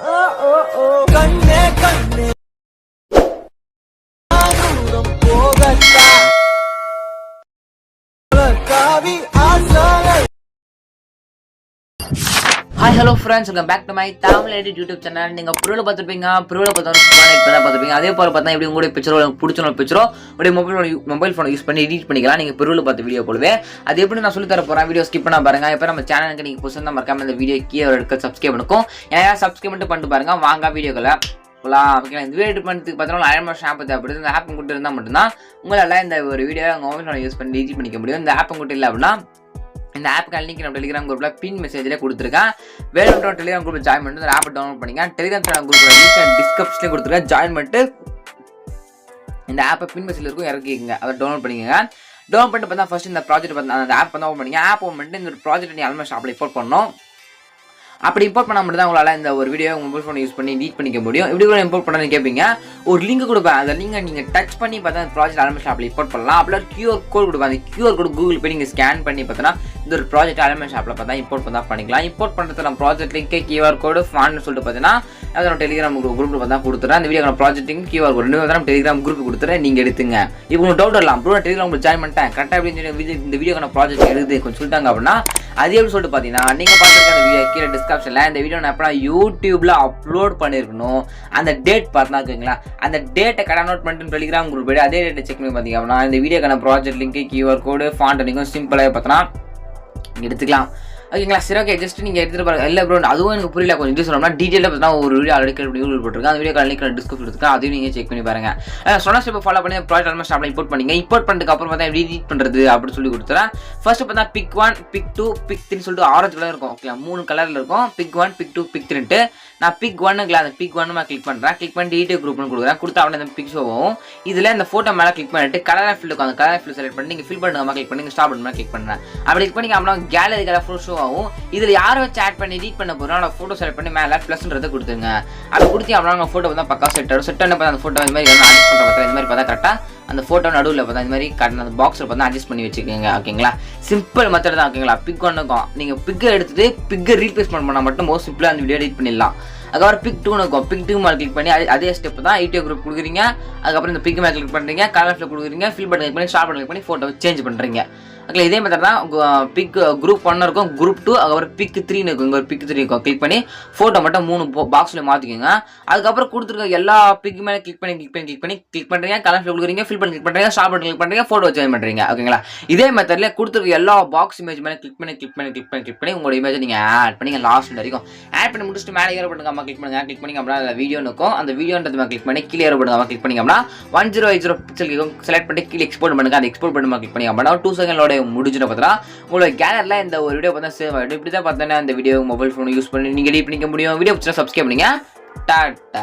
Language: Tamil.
கண்ணே கண்ணே தூரம் போகட்டா காவி ஆசாலை. Hi hello friends, welcome back to my Tamil edit YouTube channel. நீங்கள் ப்ரோவில் பார்த்துருப்பீங்க, ப்ரோவில் பார்த்துருப்பீங்க. அதே போல் பார்த்தா எப்படி உங்களுடைய பிக்சரோ பிடிச்ச பிக்சரோ உடைய மொபைல் ஃபோனை யூஸ் பண்ணி எடிட் பண்ணிக்கலாம். நீங்கள் ப்ரோவில் பார்த்த வீடியோ போலவே அது எப்படி நான் சொல்லி தர போகிறேன். வீடியோ ஸ்கிப் பண்ண பாருங்க. இப்போ நம்ம சேனலுக்கு நீங்கள் புதுசாக தான் மறக்காம இந்த வீடியோ கீழே எடுக்க சப்ஸ்கிரைப் பண்ணுக்கும். ஏன்னா சப்ஸ்கிரைப் மட்டும் பண்ணிட்டு பாருங்க. வாங்க வீடியோக்களை போகலாம். ஓகேங்களா, இந்த வீடியோ எடிட் பண்ணுறதுக்கு பார்த்தோம்னா 1000 ஷாம்பு தேவைப்படுது. இந்த ஆப் உங்கள்கிட்ட இருந்தால் மட்டும்தான் உங்களால் இந்த ஒரு வீடியோ உங்கள் மொபைல் ஃபோனை யூஸ் பண்ணி எடிட் பண்ணிக்க முடியும். இந்த ஆப் உங்கள்கிட்ட இல்லை அப்படின்னா இந்த ஆப்புக்கு லிங்க் நம்ம டெலிகிராம் குரூப்பில் பின் மெசேஜில் கொடுத்துருக்கேன். வேணும் டெலிகிராம் குரூப் ஜாயின் பண்ணிட்டு இந்த ஆப்பை டவுன்லோட் பண்ணிங்க. டெலிகிராம் சேனல் குரூப்போட லிங்க் டிஸ்கிரிப்ஷன்லேயும் கொடுத்துருக்கேன். ஜாயின் பண்ணிட்டு இந்த ஆப்பை பின் மெசேஜில் இருக்கும் இறக்கிங்க, அதை டவுன்லோட் பண்ணிக்கோங்க. டவுன்லோட் பண்ணிட்டு பார்த்தா ஃபர்ஸ்ட் இந்த ப்ராஜெக்ட் பார்த்தா அந்த ஆப் வந்து ஓப்பன் பண்ணிங்க. ஆப் ஓப்பன் பண்ணிட்டு இந்த ப்ராஜெக்ட் நீங்கள் ஆல்மோஸ்ட் ஷாப்பில் இம்போர்ட் பண்ணணும். அப்படி இம்போர்ட் பண்ண மட்டும் தான் உங்களால் இந்த ஒரு வீடியோ உங்கள் மொபைல் ஃபோன் யூஸ் பண்ணி எடிட் பண்ணிக்க முடியும். இப்படி கூட இம்போர்ட் பண்ணி கேட்பீங்க. ஒரு லிங்க் கொடுப்பேன், அந்த லிங்கை நீங்கள் டச் பண்ணி பார்த்தா அந்த ப்ராஜெக்ட் ஆல்மோஸ்ட் ஷாப்பில் இம்போர்ட் பண்ணலாம். அப்படியே கியூஆர் கோட் கொடுப்பேன். அந்த கியூஆர் கோட் கூகுள் போய் நீங்கள் ஸ்கேன் பண்ணி பார்த்தோன்னா இந்த ஒரு ப்ராஜெக்ட் ஆல்மோஸ்ட் ஷாப்பில் பார்த்தா இம்போர்ட் பண்ணா பண்ணிக்கலாம். இம்போர்ட் பண்ணுறது நம்ம ப்ராஜெக்ட் லிங்க் கியூஆர் கோடு ஃபான்னு சொல்லிட்டு பார்த்தீங்கன்னா அதை டெலிகிராம் குரூப்பில் பார்த்தா கொடுத்துறேன். அந்த video project link QR code ரெண்டு தான் டெலிகிராம் குரூப் கொடுத்துறேன். நீங்கள் எடுத்துங்க. இப்போ உங்களுக்கு டவுட் வரலாம், ப்ரோ டெலிகிராம் ஜாயின் பண்ணிட்டேன் கரெக்டாக எப்படி இந்த வீடியோக்கான ப்ராஜெக்ட் எடுத்து கொஞ்சம் சொல்லிட்டாங்க அப்படின்னா அது எப்படி சொல்லிட்டு பார்த்தீங்கன்னா நீங்கள் பார்த்துருக்க அந்த வீடியோ கீழே டிஸ்கிரிப்ஷனில் இந்த வீடியோ நான் எப்போ யூடியூப்ல அப்லோட் பண்ணியிருக்கணும் அந்த டேட் பார்த்தா ஓகேங்களா, அந்த டேட்டை கடை நோட் பண்ணிட்டு டெலிகிராம் குரூப் போய்ட்டு அதே டேட்டை செக் பண்ணி பார்த்தீங்க அப்படின்னா இந்த வீடியோக்கான project link QR code font லிங்கும் சிம்பிளாக பார்த்தோன்னா எடுத்துக்கலாம். ஓகேங்களா, சரி ஓகே. ஜஸ்ட் நீங்கள் எடுத்துகிட்டு பாருங்க. இல்லை ப்ரோ அதுவும் எனக்கு புரியல, கொஞ்சம் இது சொல்லணும்னா டீட்டெயிலாக பார்த்தா ஒரு வீடியோ ஆல்ரெடி போட்டுருக்கேன். அந்த வீடியோ லிங்க் டிஸ்கிரிப்ஷன் கொடுத்துருக்கேன், அதையும் நீங்கள் செக் பண்ணி பாருங்க. சொன்ன ஸ்டெப் ஃபாலோ பண்ணி ப்ராஜெக்ட் ஆல்மோஸ்ட் ஷாப்பில் இம்போர்ட் பண்ணிங்க. இம்போர்ட் பண்ணதுக்கு அப்புறம் பார்த்தா எப்படி எடிட் பண்ணுறது அப்படின்னு சொல்லி கொடுத்துறேன். ஃபர்ஸ்ட் பார்த்தா பிக் 1 பிக் 2 பிக் 3 சொல்லிட்டு ஆரஞ்சு கலர் இருக்கும். ஓகே, 3 கலரில் இருக்கும். பிக் 1 பிக் 2 பிக் 3ன்ட்டு நான் பிக் 1க்குல அந்த பிக் 1 நான் கிளிக் பண்ணுறேன். கிளிக் பண்ணி யூடியூப் குரூப்னு கொடுக்குறேன். கொடுத்தா அவனை அந்த பிக் ஷோவும் இதில் இந்த ஃபோட்டோ மேலே கிளிக் பண்ணிட்டு கலர் ஃபில் இருக்கும். அந்த கலர் ஃபில் செலக்ட் பண்ணி நீங்கள் ஃபில் பண்ணுங்க கிளிக் பண்ணி ஸ்டாப் பண்ணி கிளிக் பண்ணுறேன். அப்படி கிளிக் பண்ணி அப்படின்னா கேலரி கலர் ஃபுல் ஷோ ஆகும். இதில் யாரை வச்சு ஆட் பண்ணி எடிட் பண்ண போகிறோம் ஃபோட்டோ செலக்ட் பண்ணி மேலே ப்ளஸ்ன்றதை கொடுத்துங்க. அப்படி கொடுத்து அப்படின்னா ஃபோட்டோ பார்த்தா பக்கா செட் ஆகும். செட் ஆன பார்த்தா அந்த ஃபோட்டோ இந்த மாதிரி அட்ஜஸ்ட் பண்ணுற பார்த்தா இந்த மாதிரி பார்த்தா கரெக்டாக அந்த ஃபோட்டோ நடுவில் பார்த்தா இந்த மாதிரி கரெக்டாக அந்த பாக்ஸில் பார்த்தா அட்ஜஸ்ட் பண்ணி வச்சுக்கோங்க. ஓகேங்களா, சிம்பிள் மெத்தட் தான். ஓகேங்களா, பிக் ஒன்றுக்கும் நீங்கள் பிக்கை எடுத்துட்டு பிக்கை ரீப்ளேஸ்மெண்ட் பண்ணால் மட்டும் மோஸ்ட் சிம்பிளாக அந்த வீடியோ எடிட் பண்ணிடலாம். அதுக்கப்புறம் பிக் 2 இருக்கும். பிக் 2 மேலே கிளிக் பண்ணி அதே ஸ்டெப் தான் யூடியூப் குரூப் கொடுக்குறீங்க. அதுக்கப்புறம் இந்த பிக் மேலே கிளிக் பண்ணுறீங்க, கலர்ஸில் கொடுக்குறீங்க, ஃபில் பட்டன் கிளிக் பண்ணி ஸ்டாப் பட்டன் கிளிக் பண்ணி ஃபோட்டோ சேஞ்ச் பண்ணுறீங்க. ஓகே, இதே மெத்தட் தான் பிக் குரூப் 1 இருக்கும், குரூப் 2 அதுக்கப்புறம் பிக் 3 இருக்கும். இங்கே ஒரு பிக் 3 இருக்கும். கிளிக் பண்ணி ஃபோட்டோ மட்டும் 3 பாக்ஸில் மாற்றிக்கோங்க. அதுக்கப்புறம் கொடுத்துருக்க எல்லா பிக் மேலே கிளிக் பண்ணுறீங்க, கலர்ஸில் கொடுக்குறீங்க, ஃபில் பண்ணி கிளிக் பண்ணுறீங்க, ஸ்டாப் பட்டன் கிளிக் பண்ணுறீங்க, ஃபோட்டோ சேஞ்ச் பண்ணுறீங்க. ஓகேங்களா, இதே மெத்தடில் கொடுத்துருக்க எல்லா பாக்ஸ் இமேஜ் மேலே கிளிக் பண்ணி உங்களோட இமேஜை நீங்கள் ஆட் பண்ணி லாஸ்ட் வரைக்கும் ஆட் பண்ணி முடிச்சுட்டு மேலே ஏற பண்ணுங்க கிளிக் பண்ணுங்க. கிளிக் பண்ணி அப்படின்னா அந்த வீடியோ இருக்கும். அந்த வீடியோன்றது கிளிக் பண்ணி கீழே ஏற பண்ணுங்க. கிளிக் பண்ணி அப்படின்னா 1080 பிக்சல் செலக்ட் பண்ணி கீழே எக்ஸ்போர்ட் பண்ணுங்க. அந்த எக்ஸ்போர்ட் பண்ணி கிளிக் பண்ணி அப்படின்னா 2 செகண்டோட முடிஞ்சிட பார்த்தா உங்களோட கேலரியில் இந்த ஒரு வீடியோ பார்த்தா சேவ் ஆகிடும். இப்படி தான் பார்த்தோன்னா இந்த வீடியோ மொபைல் ஃபோன் யூஸ் பண்ணி நீங்கள் எடிட் பண்ணிக்க முடியும். வீடியோ பிடிச்சா சப்ஸ்கிரைப் பண்ணுங்க. டாட்டா.